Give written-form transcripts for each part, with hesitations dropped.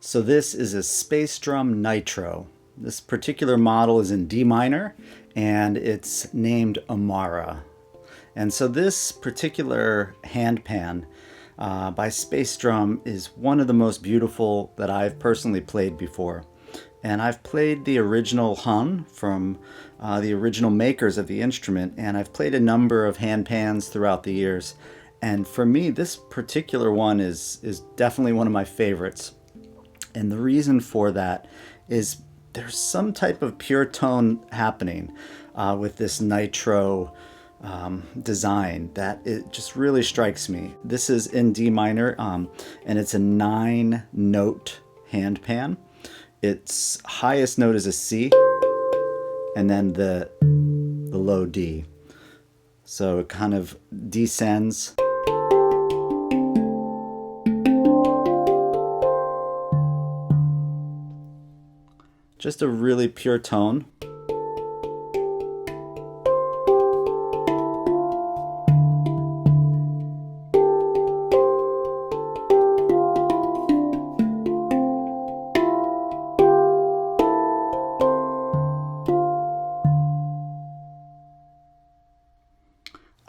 So this is a Space Drum Nitro. This particular model is in D minor and it's named Amaru. And so this particular handpan by Space Drum is one of the most beautiful that I've personally played before. And I've played the original Hun from the original makers of the instrument, and I've played a number of handpans throughout the years. And for me, this particular one is definitely one of my favorites. And the reason for that is there's some type of pure tone happening with this nitro design that it just really strikes me. This is in D minor, and it's a 9-note handpan. Its highest note is a C, and then the low D. So it kind of descends. Just a really pure tone.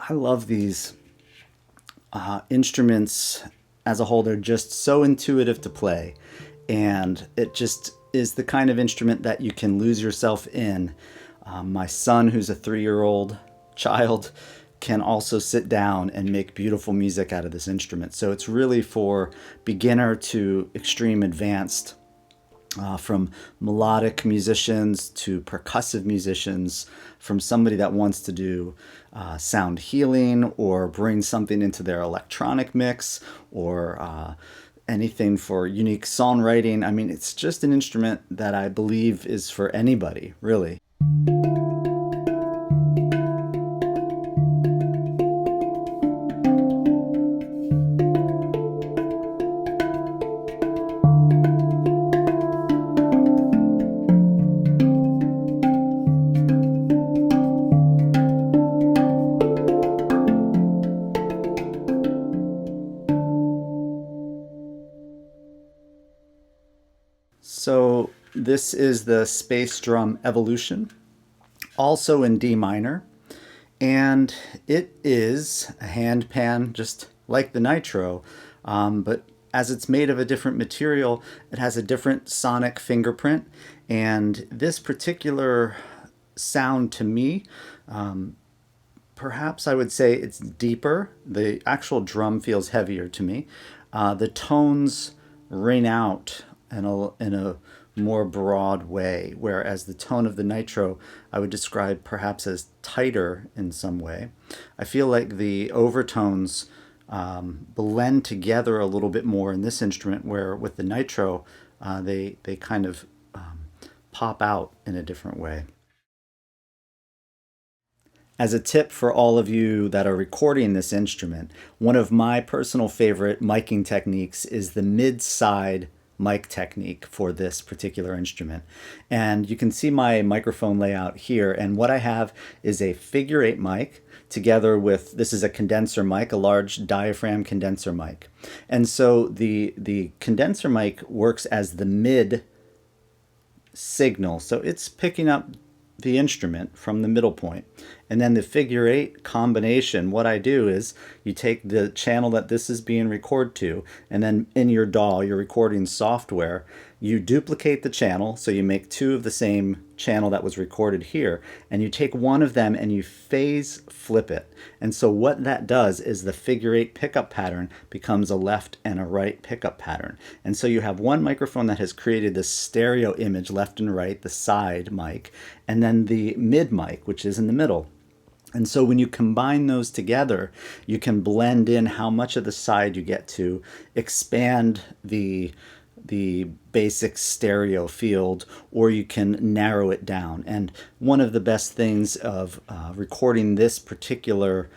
I love these instruments as a whole. They're just so intuitive to play, and it just is the kind of instrument that you can lose yourself in. My son, who's a 3-year-old child, can also sit down and make beautiful music out of this instrument. So it's really for beginner to extreme advanced, from melodic musicians to percussive musicians, from somebody that wants to do sound healing or bring something into their electronic mix, or anything for unique songwriting. I mean, it's just an instrument that I believe is for anybody, really. So this is the Space Drum Evolution, also in D minor, and it is a handpan just like the Nitro, but as it's made of a different material, it has a different sonic fingerprint, and this particular sound to me, perhaps I would say it's deeper. The actual drum feels heavier to me. The tones ring out in a more broad way, whereas the tone of the Nitro I would describe perhaps as tighter in some way. I feel like the overtones blend together a little bit more in this instrument, where with the Nitro they kind of pop out in a different way. As a tip for all of you that are recording this instrument, one of my personal favorite miking techniques is the mid-side mic technique for this particular instrument. And you can see my microphone layout here, and what I have is a figure-8 mic together with, this is a condenser mic, a large diaphragm condenser mic. And so the condenser mic works as the mid signal, so it's picking up the instrument from the middle point. And then the figure-8 combination, what I do is you take the channel that this is being recorded to, and then in your DAW, your recording software, you duplicate the channel, so you make 2 of the same channel that was recorded here, and you take one of them and you phase flip it. And so what that does is the figure-8 pickup pattern becomes a left and a right pickup pattern. And so you have one microphone that has created this stereo image, left and right, the side mic, and then the mid mic, which is in the middle. And so when you combine those together, you can blend in how much of the side you get to, expand the basic stereo field, or you can narrow it down. And one of the best things of recording this particular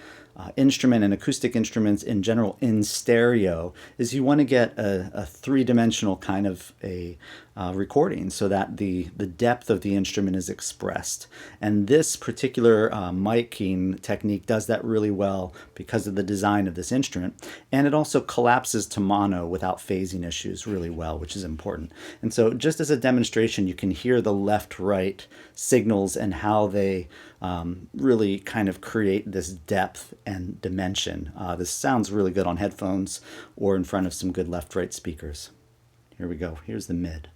instrument and acoustic instruments in general in stereo is you want to get a three-dimensional kind of a recording so that the depth of the instrument is expressed. And this particular miking technique does that really well because of the design of this instrument. And it also collapses to mono without phasing issues really well, which is important. And so just as a demonstration, you can hear the left-right signals and how they really kind of create this depth and dimension. This sounds really good on headphones or in front of some good left-right speakers. Here we go. Here's the mid.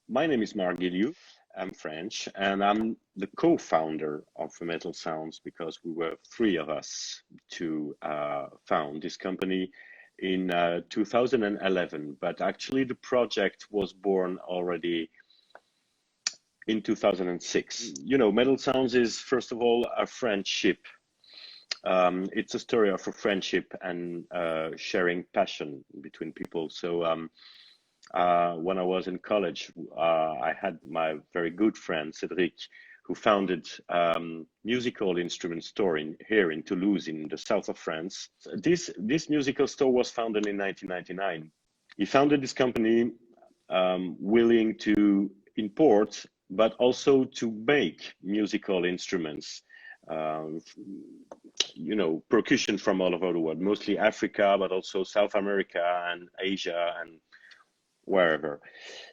My name is Marlee-I. I'm French, and I'm the co-founder of Metal Sounds because we were three of us to found this company in 2011. But actually, the project was born already in 2006. You know, Metal Sounds is, first of all, a friendship. It's a story of a friendship and sharing passion between people. So when I was in college, I had my very good friend Cédric, who founded musical instrument store here in Toulouse, in the south of France. This musical store was founded in 1999. He founded this company willing to import, but also to make musical instruments. You know, percussion from all over the world, mostly Africa, but also South America and Asia and wherever.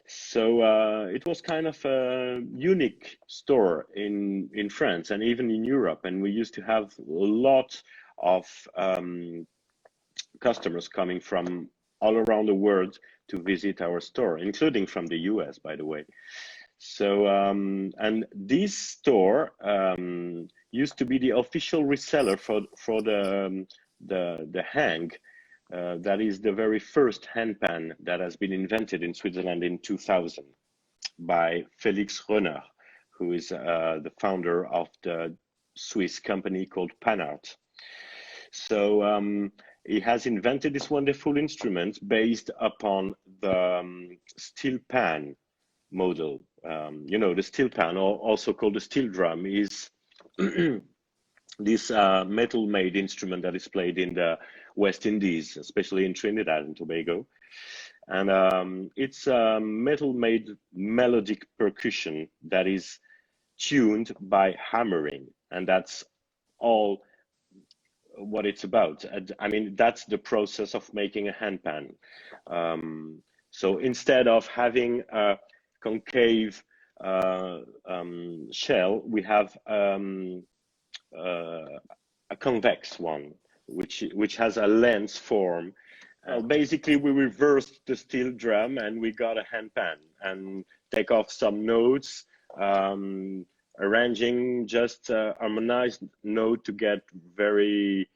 So it was kind of a unique store in France and even in Europe. And we used to have a lot of customers coming from all around the world to visit our store, including from the US, by the way. So, and this store used to be the official reseller for the hang. That is the very first handpan that has been invented in Switzerland in 2000 by Felix Rönner, who is the founder of the Swiss company called Panart. So he has invented this wonderful instrument based upon the steel pan model. You know, the steel pan, or also called the steel drum, is this metal-made instrument that is played in the West Indies, especially in Trinidad and Tobago. And it's a metal-made melodic percussion that is tuned by hammering, and that's all what it's about. I mean, that's the process of making a handpan. So instead of having a concave shell, we have a convex one, which has a lens form. Basically, we reversed the steel drum and we got a handpan and take off some notes, arranging just a harmonized note to get very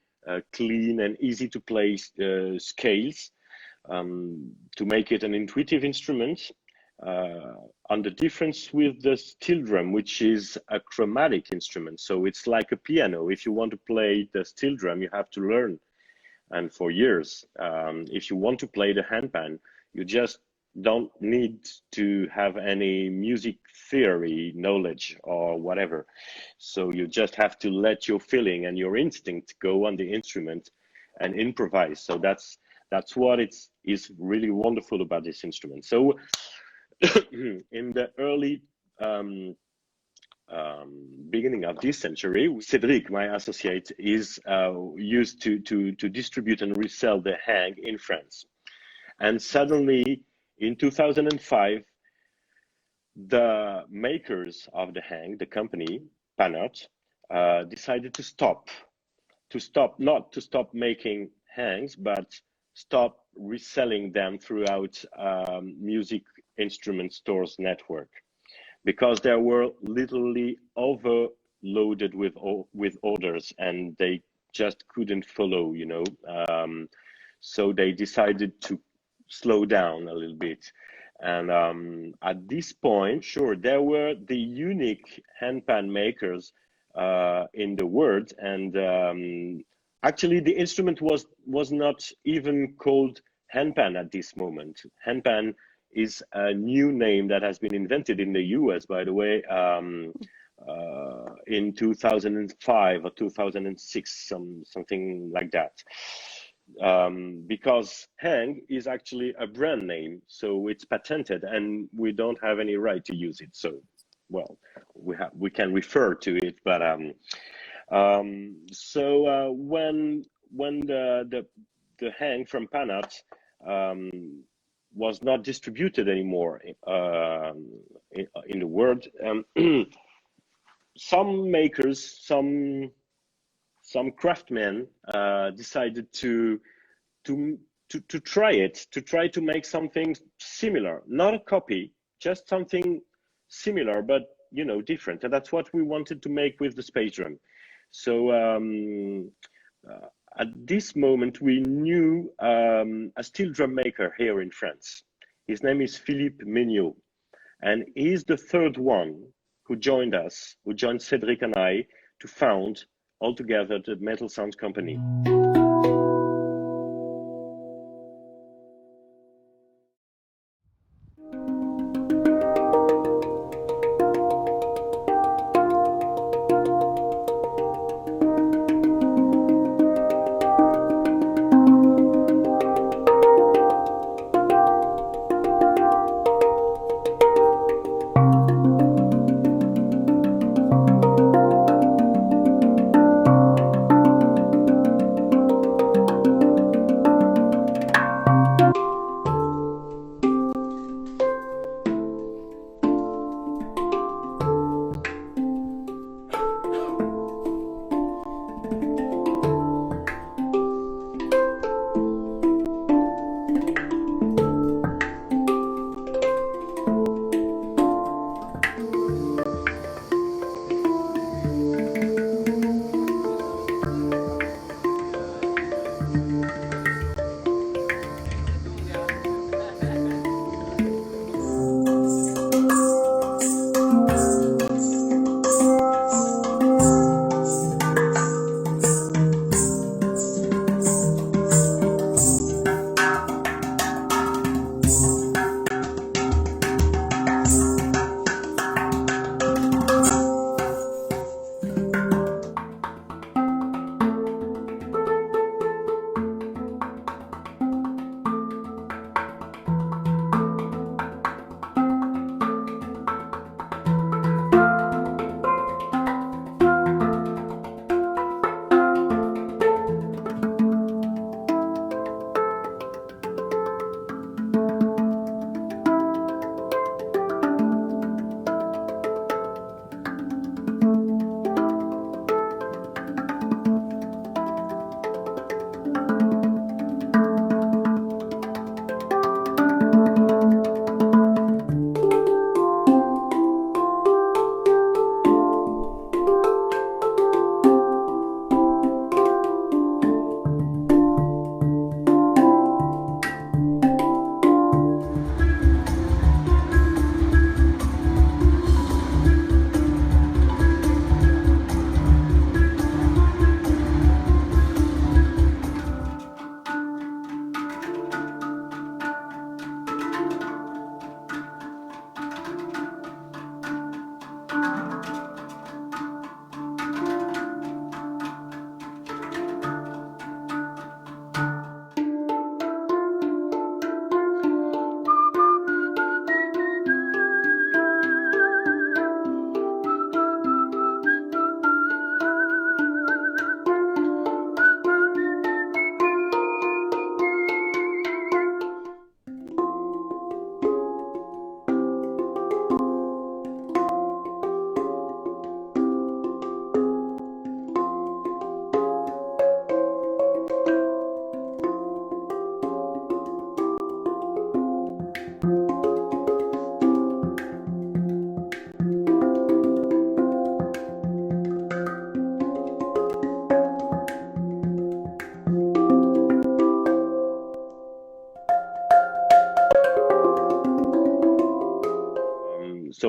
clean and easy to play scales, to make it an intuitive instrument. On the difference with the steel drum, which is a chromatic instrument. So it's like a piano. If you want to play the steel drum, you have to learn. And for years, if you want to play the handpan, you just don't need to have any music theory knowledge or whatever. So you just have to let your feeling and your instinct go on the instrument and improvise. So that's what is really wonderful about this instrument. So in the early beginning of this century, Cédric, my associate, is used to distribute and resell the hang in France. And suddenly, in 2005, the makers of the hang, the company, Panart, decided to stop, not to stop making hangs, but stop reselling them throughout music instrument stores network, because they were literally overloaded with orders and they just couldn't follow, you know. So they decided to slow down a little bit. And at this point, sure, there were the unique handpan makers in the world, and actually the instrument was not even called handpan at this moment. Handpan is a new name that has been invented in the US, by the way, in 2005 or 2006, something like that. Because hang is actually a brand name, so it's patented and we don't have any right to use it. So, well, we can refer to it, but when the hang from Panart was not distributed anymore in the world, some makers, some craftsmen decided to try to make something similar, not a copy, just something similar, but you know, different. And that's what we wanted to make with the space drum. So at this moment, we knew a steel drum maker here in France. His name is Philippe Mignot, and he's the third one who joined Cédric and I to found altogether the Metal Sounds Company.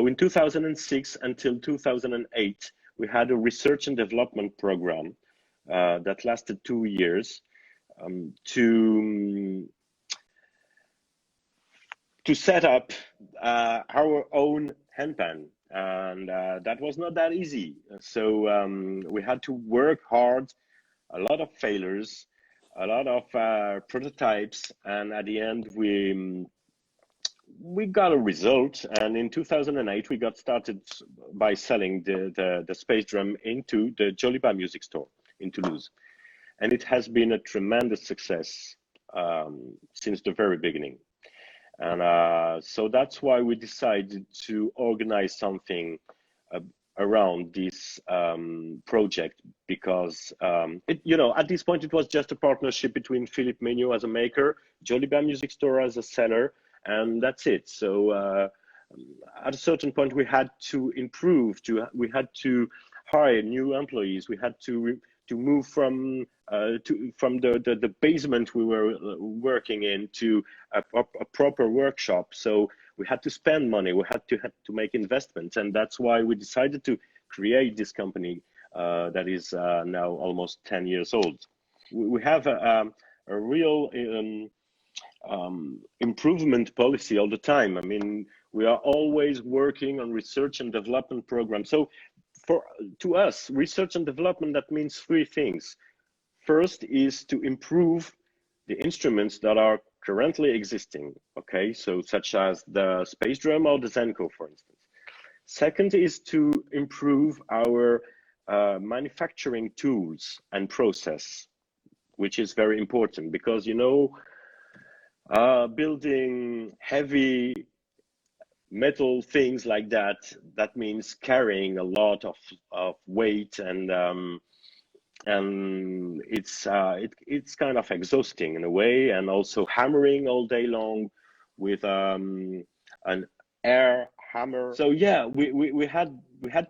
in 2006 until 2008, we had a research and development program that lasted 2 years to set up our own handpan, and that was not that easy. So we had to work hard, a lot of failures, a lot of prototypes, and at the end we got a result. And in 2008 we got started by selling the space drum into the Joliba music store in Toulouse, and it has been a tremendous success since the very beginning. And so that's why we decided to organize something around this project, because at this point it was just a partnership between Philippe Menu as a maker, Joliba Music Store as a seller, and that's it. So at a certain point we had to improve, we had to hire new employees, we had to move from the basement we were working in to a proper workshop. So we had to spend money, we had to make investments, and that's why we decided to create this company that is now almost 10 years old. We have a real improvement policy all the time. I mean, we are always working on research and development programs. So to us, research and development, that means three things. First is to improve the instruments that are currently existing, okay? So such as the space drum or the Zenko, for instance. Second is to improve our manufacturing tools and process, which is very important because, building heavy metal things like that means carrying a lot of weight, and it's kind of exhausting in a way, and also hammering all day long with an air hammer. So yeah, we had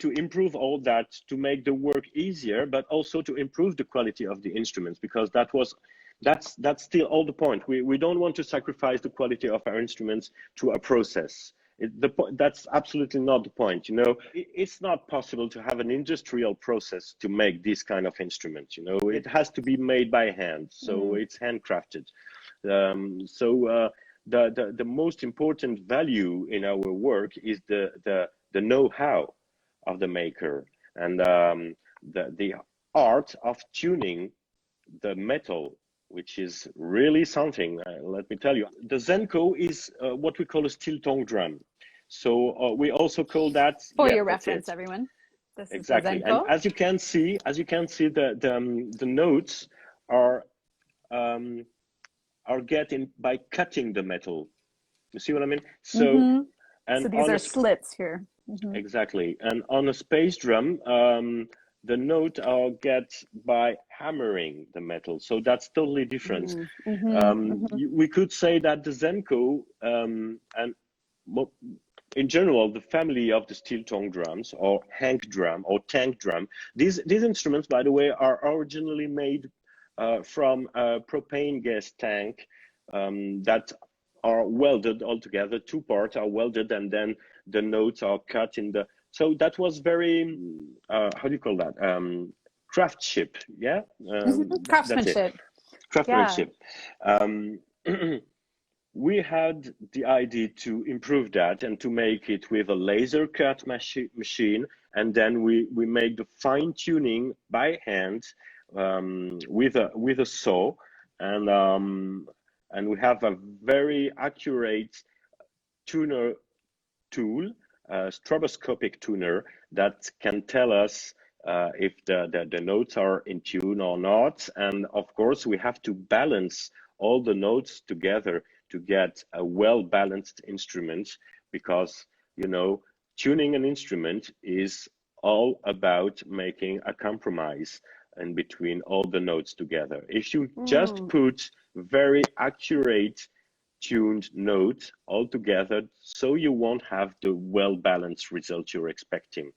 to improve all that to make the work easier, but also to improve the quality of the instruments, because that's still all the point. We don't want to sacrifice the quality of our instruments to a process. That's absolutely not the point. It's not possible to have an industrial process to make this kind of instrument. It has to be made by hand, so it's handcrafted. The most important value in our work is the know-how of the maker, and the art of tuning the metal, which is really something. Let me tell you, the Zenko is what we call a steel tongue drum. So we also call that, for your reference, everyone. This exactly. Is the Zenko. And as you can see, the notes are getting by cutting the metal. You see what I mean? So and so these are slits here. Exactly. And on a space drum, the note are get by hammering the metal. So that's totally different. We could say that the Zenko and in general, the family of the steel tongue drums, or hank drum or tank drum, these instruments, by the way, are originally made from a propane gas tank that are welded all together. Two parts are welded, and then the notes are cut in the. So that was very, how do you call that? Craftsmanship, yeah? Craftsmanship. Craftsmanship. Yeah. We had the idea to improve that and to make it with a laser cut machine, and then we make the fine tuning by hand with a saw, and we have a very accurate tuner tool, a stroboscopic tuner that can tell us if the notes are in tune or not. And of course, we have to balance all the notes together to get a well-balanced instrument, because tuning an instrument is all about making a compromise in between all the notes together. If you just put very accurate tuned note all together, so you won't have the well-balanced result you're expecting.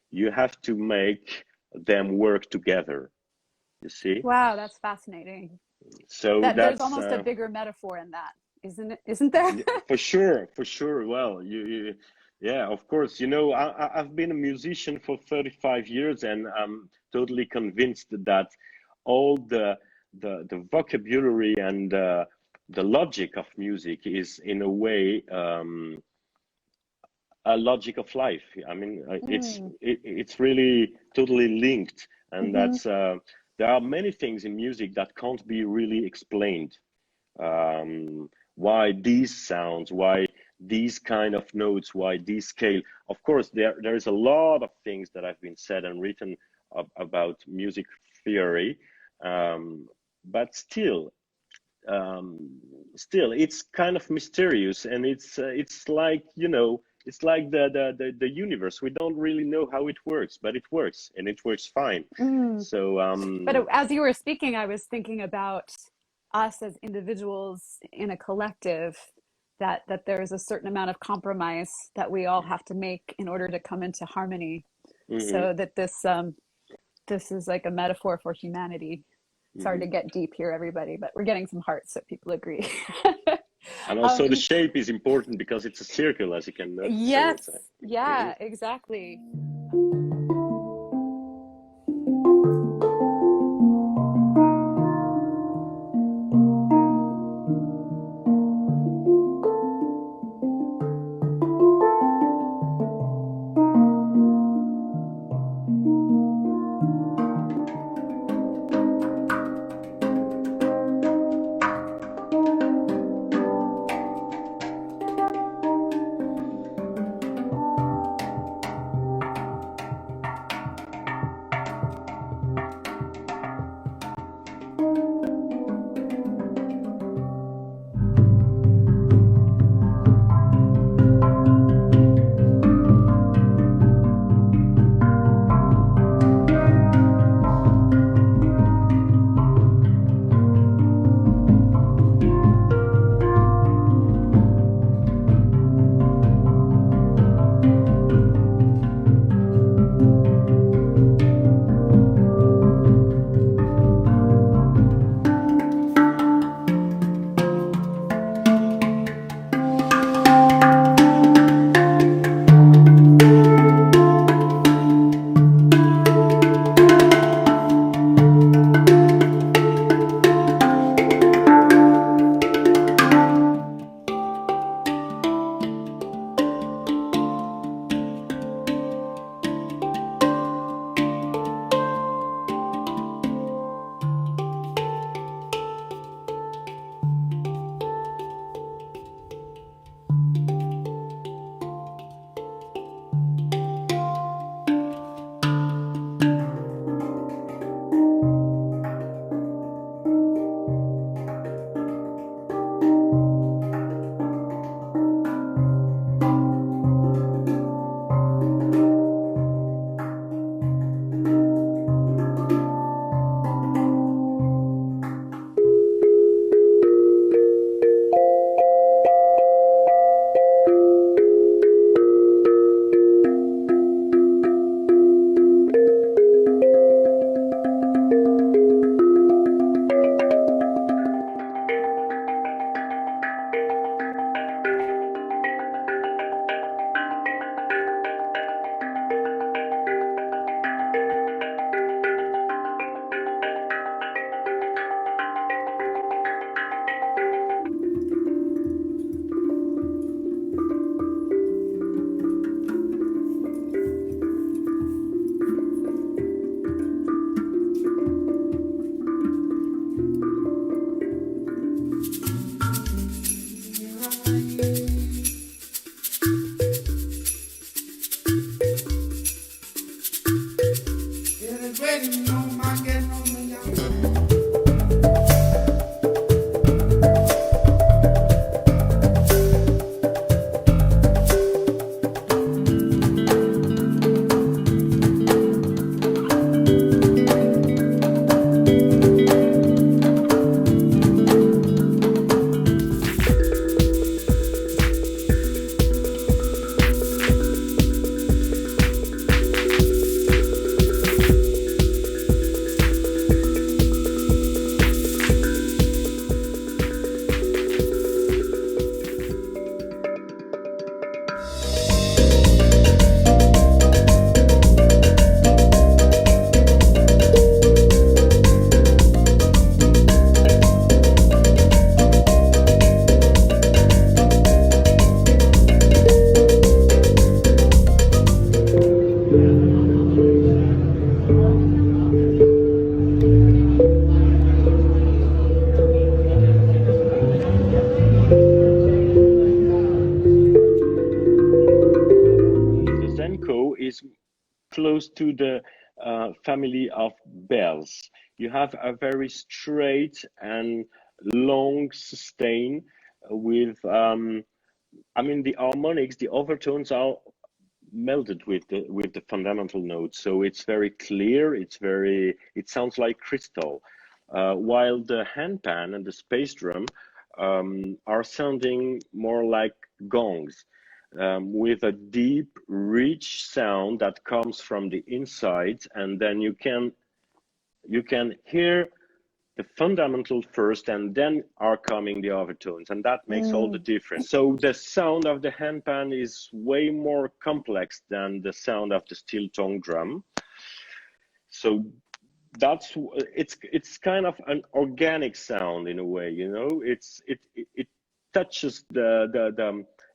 You have to make them work together. You see? Wow, that's fascinating. So there's almost a bigger metaphor in that, isn't there? For sure. Well, Yeah, of course. I've been a musician for 35 years, and I'm totally convinced that all the vocabulary and the logic of music is, in a way, a logic of life. I mean, Mm. it's really totally linked, and Hmm. that's there are many things in music that can't be really explained. Why these sounds, why these kind of notes, why these scale. Of course, there is a lot of things that have been said and written about music theory, but still it's kind of mysterious, and it's like, it's like the universe. We don't really know how it works, but it works, and it works fine. Mm. So But as you were speaking, I was thinking about us as individuals in a collective, that there is a certain amount of compromise that we all have to make in order to come into harmony. mhm, So that this is like a metaphor for humanity. Sorry to mhm. get deep here, everybody, but we're getting some hearts, so people agree. And also the Um, shape is important because it's a circle, as you can notice. So yes, it's mhm. yeah, exactly. belongs to the family of bells. You have a very straight and long sustain with, I mean, the harmonics, the overtones are melded with the fundamental notes, so it's very clear. It sounds like crystal, while the handpan and the space drum are sounding more like gongs, with a deep, rich sound that comes from the inside, and then you can hear the fundamental first, and then are coming the overtones, and that makes all the difference. So the sound of the handpan is way more complex than the sound of the steel tongue drum. So it's kind of an organic sound in a way, you know. It touches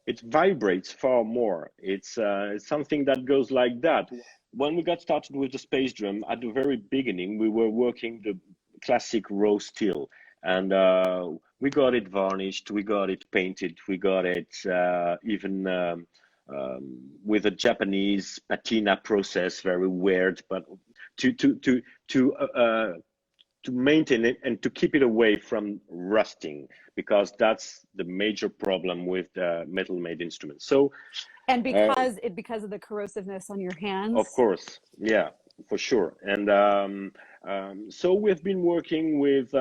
it vibrates far more. It's something that goes like that. When we got started with the space drum at the very beginning, we were working the classic raw steel, and we got it varnished, we got it painted, we got it even with a Japanese patina process, very weird, but to maintain it and to keep it away from rusting, because that's the major problem with the metal made instruments. So and because of the corrosiveness on your hands. Of course, yeah, for sure. And so we've been working with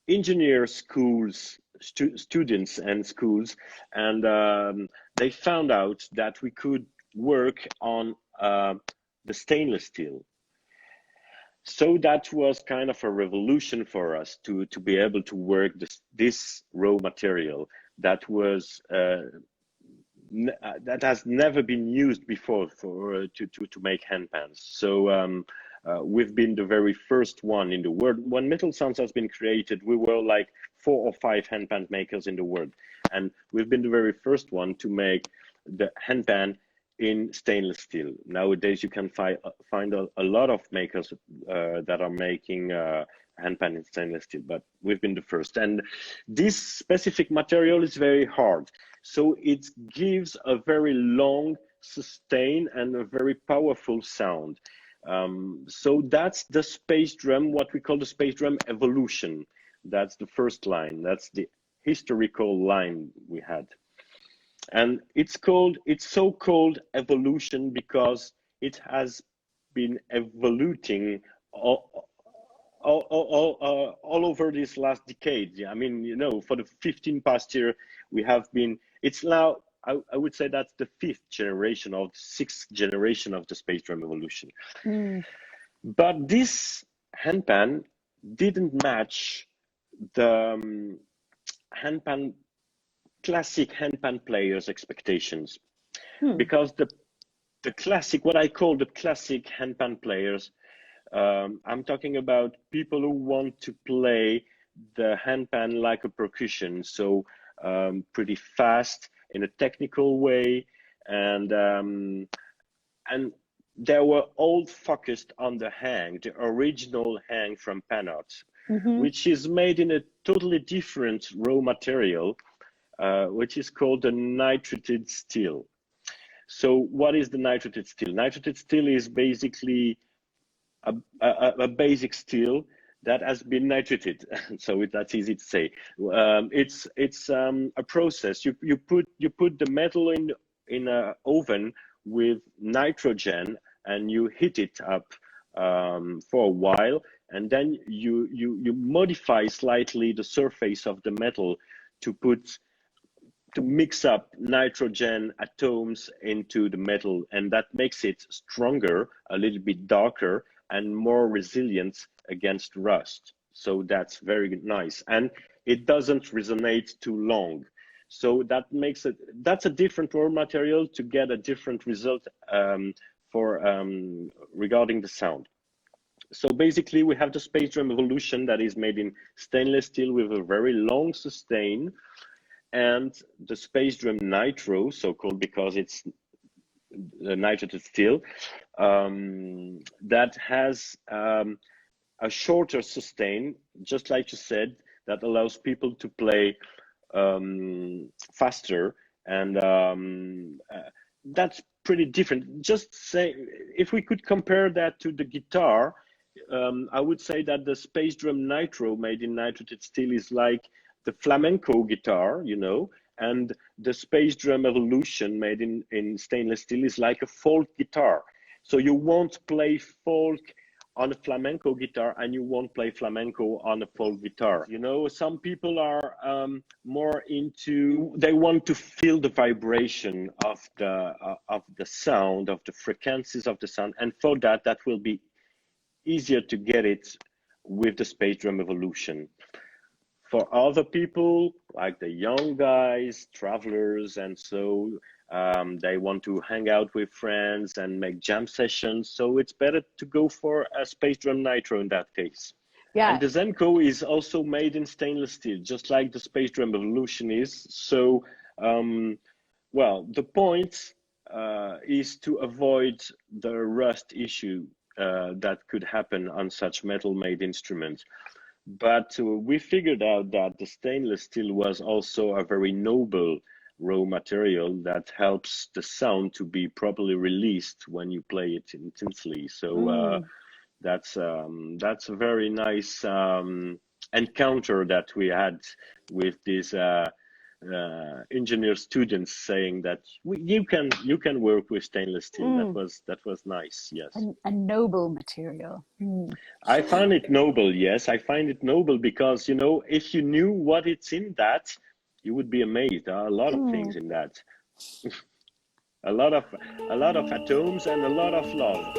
engineer schools, students and schools, and they found out that we could work on the stainless steel. So that was kind of a revolution for us to be able to work this raw material that was that has never been used before to make handpans. So we've been the very first one in the world. When Metal Sounds has been created, we were like 4 or 5 handpan makers in the world, and we've been the very first one to make the handpan in stainless steel. Nowadays, you can find a lot of makers that are making handpan in stainless steel, but we've been the first. And this specific material is very hard, so it gives a very long sustain and a very powerful sound. So that's the space drum, what we call the space drum evolution. That's the first line. That's the historical line we had. And it's so called evolution because it has been evoluting all over this last decade. I mean, you know, for the 15 past year, we have been, it's now, I would say that's the 5th generation or 6th generation of the space drum evolution. But this handpan didn't match the classic handpan players' expectations, because the classic, what I call the classic handpan players, I'm talking about people who want to play the handpan like a percussion, so pretty fast in a technical way, and they were all focused on the hang, the original hang from Panot, which is made in a totally different raw material, which is called the nitrated steel. So what is the nitrated steel? Nitrated steel is basically a basic steel that has been nitrated. So that's easy to say. It's a process. You put the metal in an oven with nitrogen, and you heat it up for a while, and then you modify slightly the surface of the metal to mix up nitrogen atoms into the metal, and that makes it stronger, a little bit darker, and more resilient against rust. So that's very nice, and it doesn't resonate too long. So that makes it, that's a different raw material to get a different result regarding the sound. So basically we have the space drum evolution that is made in stainless steel with a very long sustain, and the space drum nitro, so called because it's the nitrated steel, that has a shorter sustain, just like you said, that allows people to play faster, and that's pretty different. Just say, if we could compare that to the guitar, I would say that the Space Drum Nitro made in nitrogen steel is like the flamenco guitar, you know, and the Space Drum Evolution made in stainless steel is like a folk guitar. So you won't play folk on a flamenco guitar and you won't play flamenco on a folk guitar. You know, some people are more into, they want to feel the vibration of the sound, of the frequencies of the sound. And for that, that will be easier to get it with the Space Drum Evolution. For other people, like the young guys, travelers, and so they want to hang out with friends and make jam sessions. So it's better to go for a Space Drum Nitro in that case. Yeah. And the Zenko is also made in stainless steel, just like the Space Drum Evolution is. So, well, the point is to avoid the rust issue that could happen on such metal-made instruments. But we figured out that the stainless steel was also a very noble raw material that helps the sound to be properly released when you play it intensely. So that's a very nice encounter that we had with these engineer students saying that you can work with stainless steel. That was nice. Yes, a noble material. I find it noble. Yes, I find it noble because, you know, if you knew what it's in that, you would be amazed. There are a lot of things in that. a lot of atoms and a lot of love.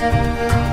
Bye.